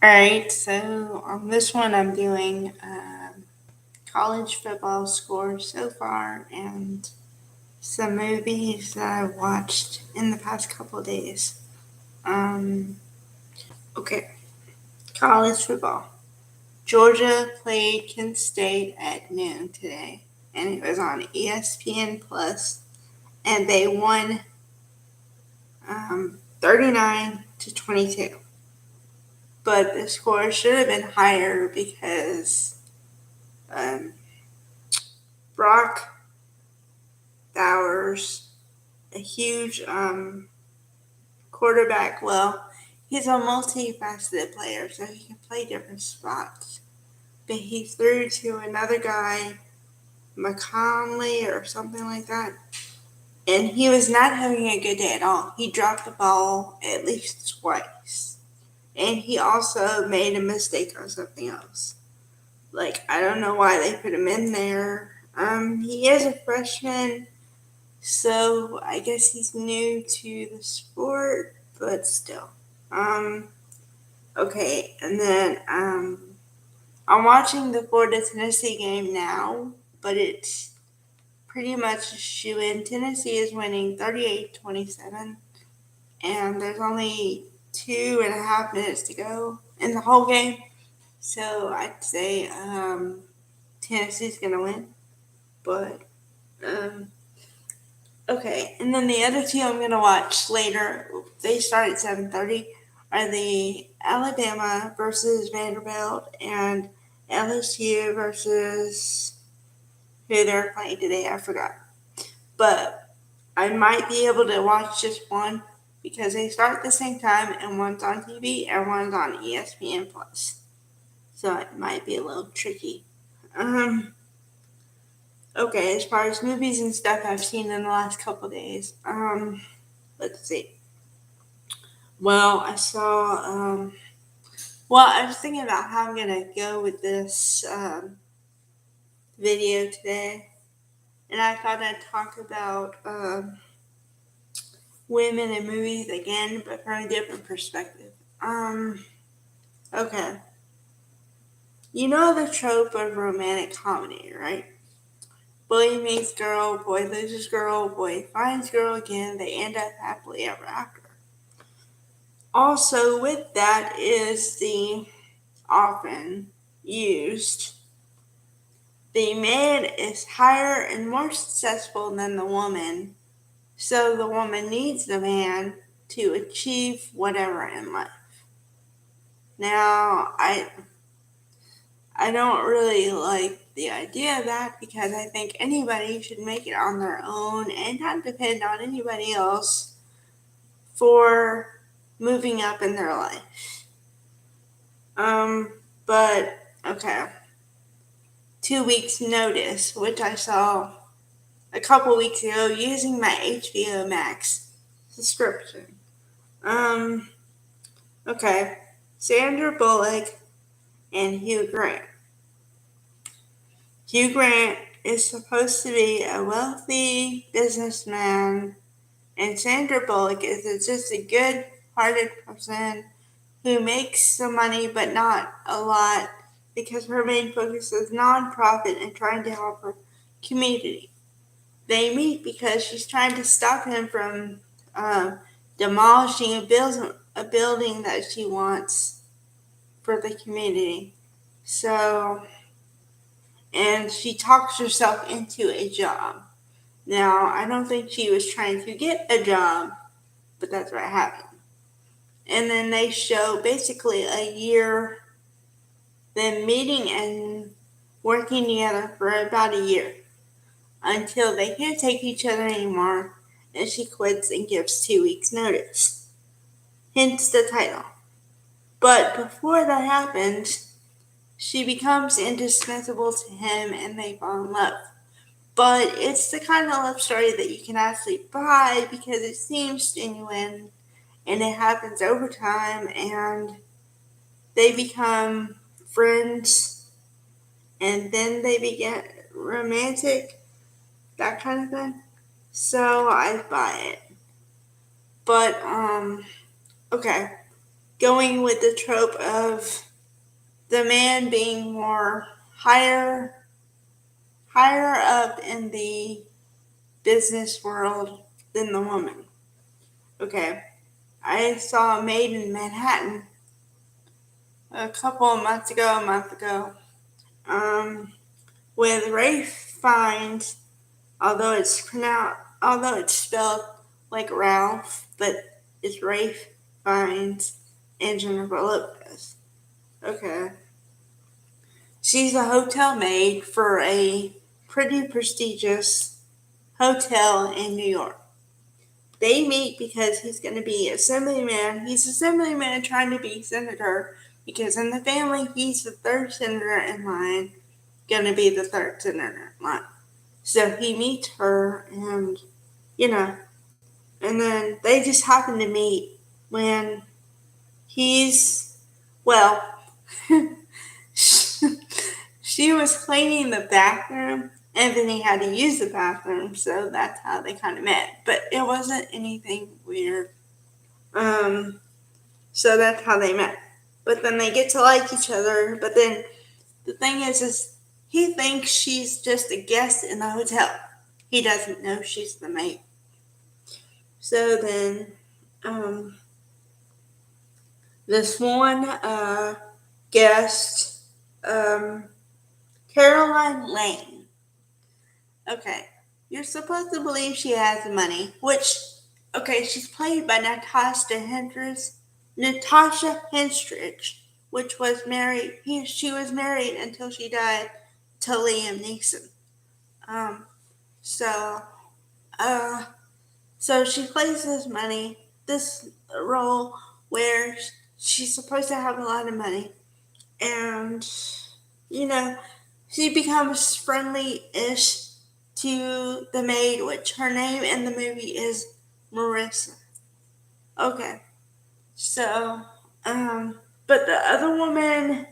Alright, so on this one I'm doing college football scores so far and some movies that I watched in the past couple of days. Um, okay, college football. Georgia played Kent State at noon today, and it was on ESPN Plus, and they won 39-22. But the score should have been higher because um, Brock Bowers, a huge quarterback. Well, he's a multifaceted player, so he can play different spots. But he threw to another guy, McConley or something like that, and he was not having a good day at all. He dropped the ball at least twice, and he also made a mistake on something else. Like, I don't know why they put him in there. He is a freshman, so I guess he's new to the sport, but still. Um, okay, and then I'm watching the Florida Tennessee game now, but it's pretty much a shoe-in. Tennessee is winning 38-27, and there's only 2.5 minutes to go in the whole game. So I'd say Tennessee's gonna win, but um, okay, and then the other two I'm going to watch later, they start at 7:30, are the Alabama versus Vanderbilt and LSU versus who they're playing today, I forgot. But I might be able to watch just one because they start at the same time and one's on TV and one's on ESPN Plus. So it might be a little tricky. Um, okay, as far as movies and stuff I've seen in the last couple days, let's see. Well, I saw. I was thinking about how I'm gonna go with this video today, and I thought I'd talk about women in movies again, but from a different perspective. Okay. You know the trope of romantic comedy, right? Boy meets girl, boy loses girl, boy finds girl again, they end up happily ever after. Also, with that is the often used the man is higher and more successful than the woman, so the woman needs the man to achieve whatever in life. Now, I don't really like the idea of that because I think anybody should make it on their own and not depend on anybody else for moving up in their life. But okay. 2 weeks notice, which I saw a couple weeks ago using my HBO Max subscription. Um, okay. Sandra Bullock and Hugh Grant. Hugh Grant is supposed to be a wealthy businessman, and Sandra Bullock is just a good hearted person who makes some money but not a lot because her main focus is nonprofit and trying to help her community. They meet because she's trying to stop him from demolishing a building that she wants for the community. So, and she talks herself into a job. Now, I don't think she was trying to get a job, but that's what happened. And then they show basically a year, them meeting and working together for about a year until they can't take each other anymore and she quits and gives 2 weeks' notice. Hence the title. But before that happens, she becomes indispensable to him and they fall in love. But it's the kind of love story that you can actually buy because it seems genuine and it happens over time and they become friends and then they get romantic, that kind of thing. So I buy it. But okay. going with the trope of the man being more higher up in the business world than the woman. Okay, I saw Made in Manhattan a month ago, with Ralph Fiennes, although it's spelled like Ralph, but it's Ralph Fiennes and Jennifer Lopez. Okay. She's a hotel maid for a pretty prestigious hotel in New York. They meet because he's going to be assemblyman. He's assemblyman trying to be senator because in the family he's the third senator in line, going to be the third senator in line. So he meets her and, and then they just happen to meet when well, she was cleaning the bathroom and then he had to use the bathroom, so that's how they kind of met. But it wasn't anything weird. So that's how they met. But then they get to like each other. But then the thing is he thinks she's just a guest in the hotel. He doesn't know she's the maid. So then, this one guest, Caroline Lane. Okay, you're supposed to believe she has money, she's played by Natasha Henstridge, which was married. She was married until she died to Liam Neeson. So she plays this role where she's supposed to have a lot of money, and she becomes friendly-ish to the maid, which her name in the movie is Marissa. Okay, so but the other woman,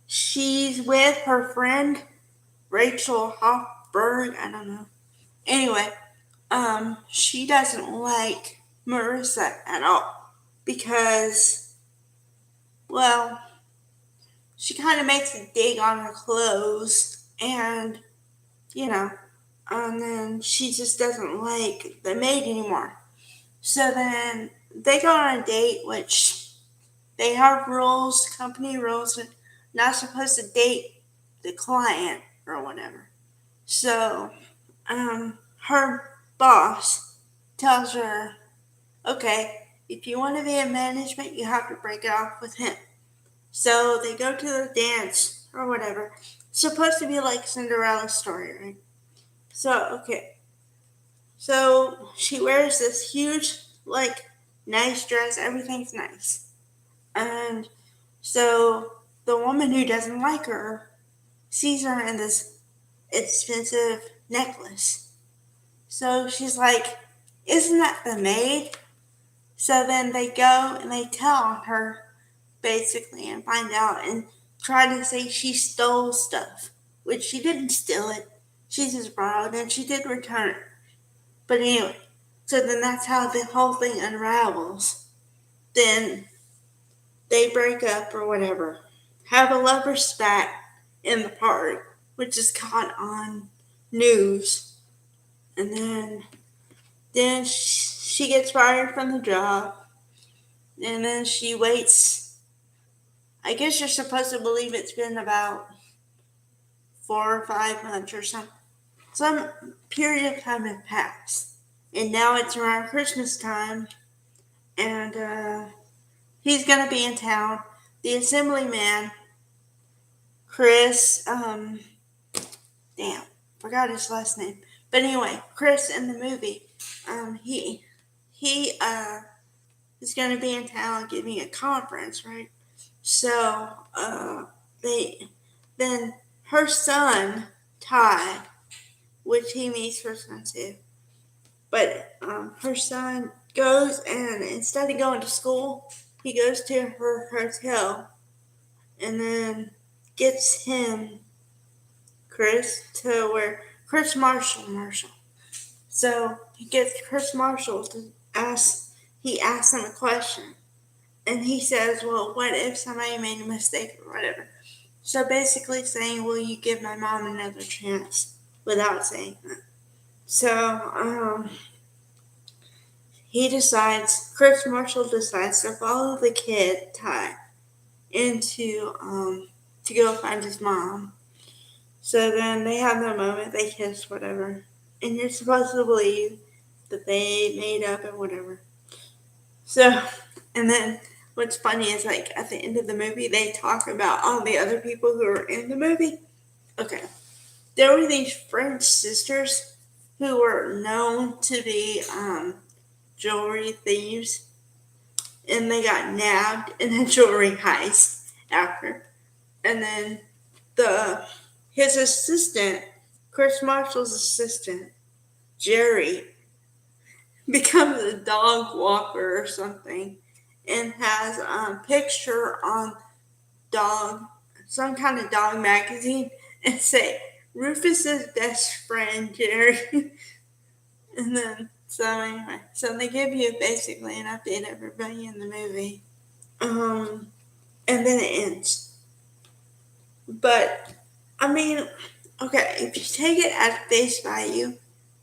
she's with her friend Rachel Hoffberg. I don't know. Anyway, she doesn't like Marissa at all because, well, she kind of makes a dig on her clothes and, and then she just doesn't like the maid anymore. So then they go on a date, which they have rules, company rules, and not supposed to date the client or whatever. So, her boss tells her, okay, if you want to be in management, you have to break it off with him. So they go to the dance or whatever. It's supposed to be like Cinderella's story, right? So, okay. So she wears this huge, nice dress. Everything's nice. And so the woman who doesn't like her sees her in this expensive necklace. So she's like, isn't that the maid? So then they go and they tell on her, basically, and find out and try to say she stole stuff, which she didn't steal it. She just borrowed and she did return it. But anyway, so then that's how the whole thing unravels. Then they break up or whatever. Have a lover's spat in the park, which is caught on news. And then she gets fired from the job. And then she waits. I guess you're supposed to believe it's been about 4 or 5 months or something. Some period of time had passed. And now it's around Christmas time. And he's going to be in town. The assemblyman, Chris, forgot his last name. But anyway, Chris in the movie, he is going to be in town giving a conference, right? So, then her son, Ty, which he meets her son too, but her son goes and instead of going to school, he goes to her hotel and then gets him, Chris Marshall. So he gets Chris Marshall to asks him a question. And he says, well, what if somebody made a mistake or whatever? So basically saying, will you give my mom another chance without saying that? So Chris Marshall decides to follow the kid, Ty, into to go find his mom. So then they have their moment, they kiss, whatever. And you're supposed to believe that they made up and whatever. So, and then what's funny is like at the end of the movie, they talk about all the other people who were in the movie. Okay. There were these French sisters who were known to be jewelry thieves, and they got nabbed in a jewelry heist after. And then his assistant, Chris Marshall's assistant, Jerry, becomes a dog walker or something, and has a picture on some kind of dog magazine, and say Rufus's best friend Jerry. And then so they give you basically an update of everybody in the movie, and then it ends. But I mean, okay, if you take it at face value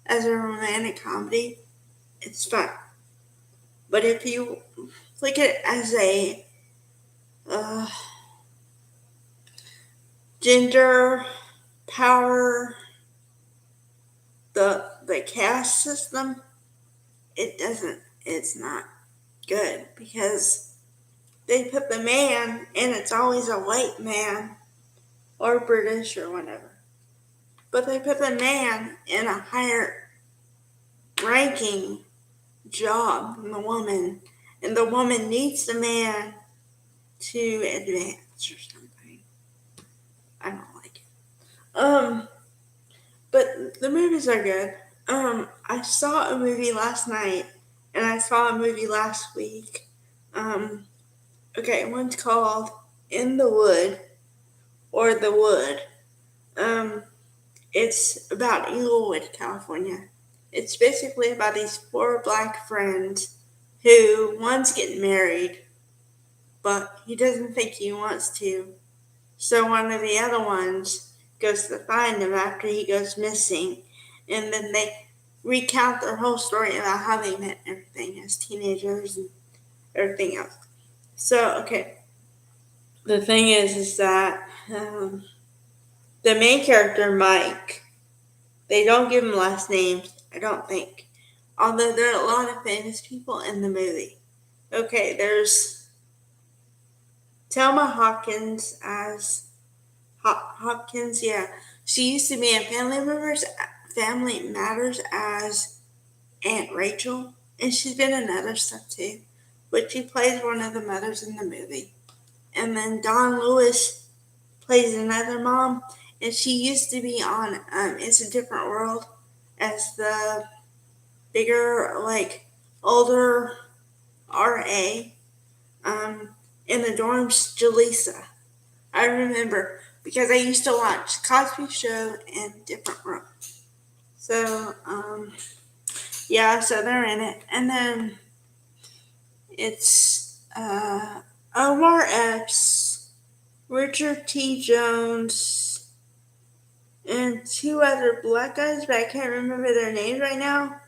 as a romantic comedy, it's fun. But if you look at it as a gender, power, the caste system, it's not good, because they put the man, and it's always a white man or British or whatever. But they put the man in a higher ranking job than the woman, and the woman needs the man to advance or something. I don't like it. But the movies are good. I saw a movie last night, and I saw a movie last week. Okay, one's called In the Wood, or The Wood. It's about Inglewood, California. It's basically about these 4 black friends who one's getting married, but he doesn't think he wants to. So one of the other ones goes to find him after he goes missing, and then they recount their whole story about how they met and everything as teenagers and everything else. So, okay, the thing is that the main character, Mike, they don't give him last names, I don't think. Although there are a lot of famous people in the movie. Okay, there's Thelma Hawkins as Hopkins, yeah. She used to be in Family Matters as Aunt Rachel, and she's been in other stuff too. But she plays one of the mothers in the movie. And then Dawn Lewis plays another mom, and she used to be on It's a Different World as the bigger, like, older RA. In the dorms, Jaleesa. I remember because I used to watch Cosby Show and Different World. So, yeah, so they're in it. And then it's Omar Epps, Richard T. Jones, and 2 other black guys, but I can't remember their names right now.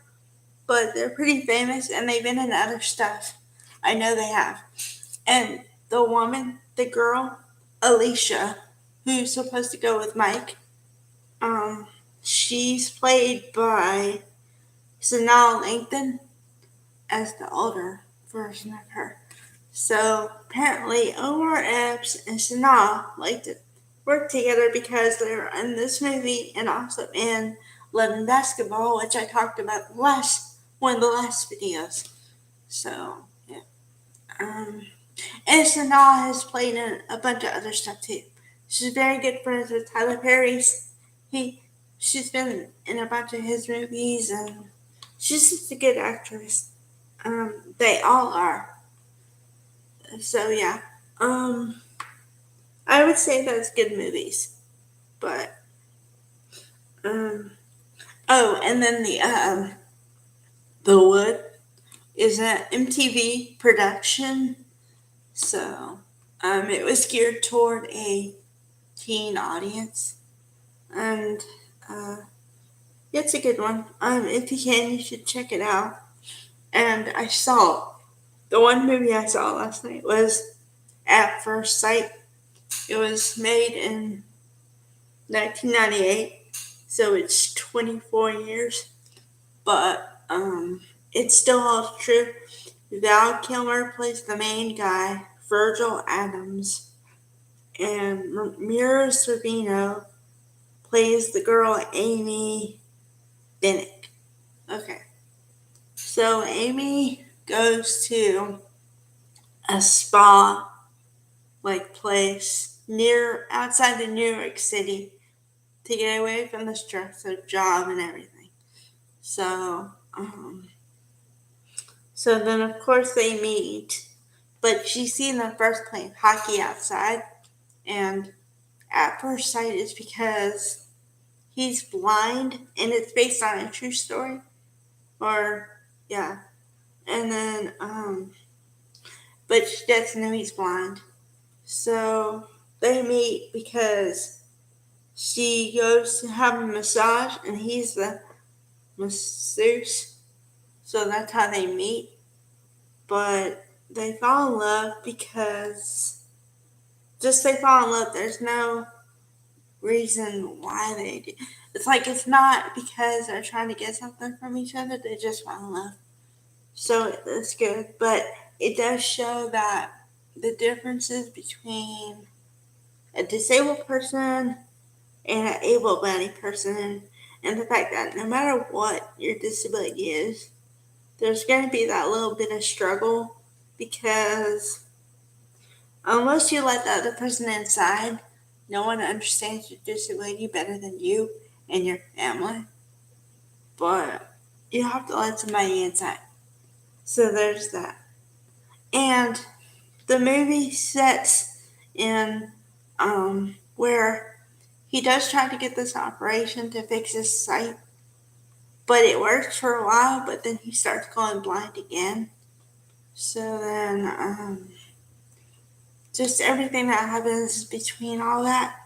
But they're pretty famous, and they've been in other stuff. I know they have. And the girl, Alicia, who's supposed to go with Mike, she's played by Sanaa Lathan as the older version of her. So apparently Omar Epps and Sanaa like to work together because they're in this movie and also in Love and Basketball, which I talked about one of the last videos. So yeah. And Sanaa has played in a bunch of other stuff too. She's very good friends with Tyler Perry's. She's been in a bunch of his movies, and she's just a good actress. They all are. So yeah. I would say that's good movies. But and then The Wood is an MTV production. So it was geared toward a teen audience, and it's a good one. If you can, you should check it out. And the one movie I saw last night was At First Sight. It was made in 1998, so it's 24 years, but it still holds true. Val Kilmer plays the main guy, Virgil Adams, and Mira Sorvino plays the girl, Amy Bennett. Okay, so Amy goes to a spa like place outside of New York City to get away from the stress of job and everything. So then of course they meet, but she's seen them first playing hockey outside, and At First Sight is because he's blind, and it's based on a true story, and then but she doesn't know he's blind. So they meet because she goes to have a massage, and he's the masseuse. So that's how they meet. But they fall in love because they fall in love. There's no reason why they do. It's not because they're trying to get something from each other. They just fall in love. So it's good. But it does show that the differences between a disabled person and an able-bodied person, and the fact that no matter what your disability is, there's going to be that little bit of struggle, because unless you let the other person inside, no one understands your disability better than you and your family. But you have to let somebody inside. So there's that. And the movie sets in where he does try to get this operation to fix his sight, but it works for a while, but then he starts going blind again. So then just everything that happens between all that,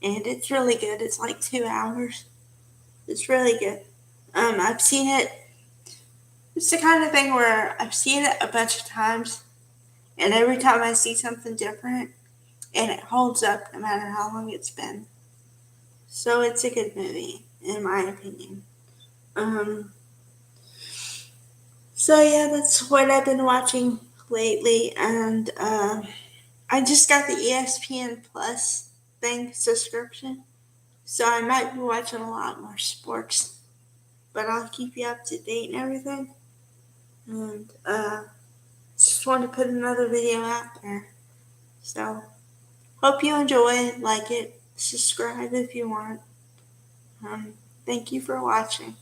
and it's really good. It's like 2 hours. It's really good. I've seen it. It's the kind of thing where I've seen it a bunch of times, and every time I see something different, and it holds up no matter how long it's been. So it's a good movie, in my opinion. So yeah, that's what I've been watching lately, and I just got the ESPN Plus subscription, so I might be watching a lot more sports, but I'll keep you up to date and everything. And just want to put another video out there. So hope you enjoy it, like it, subscribe if you want. Thank you for watching.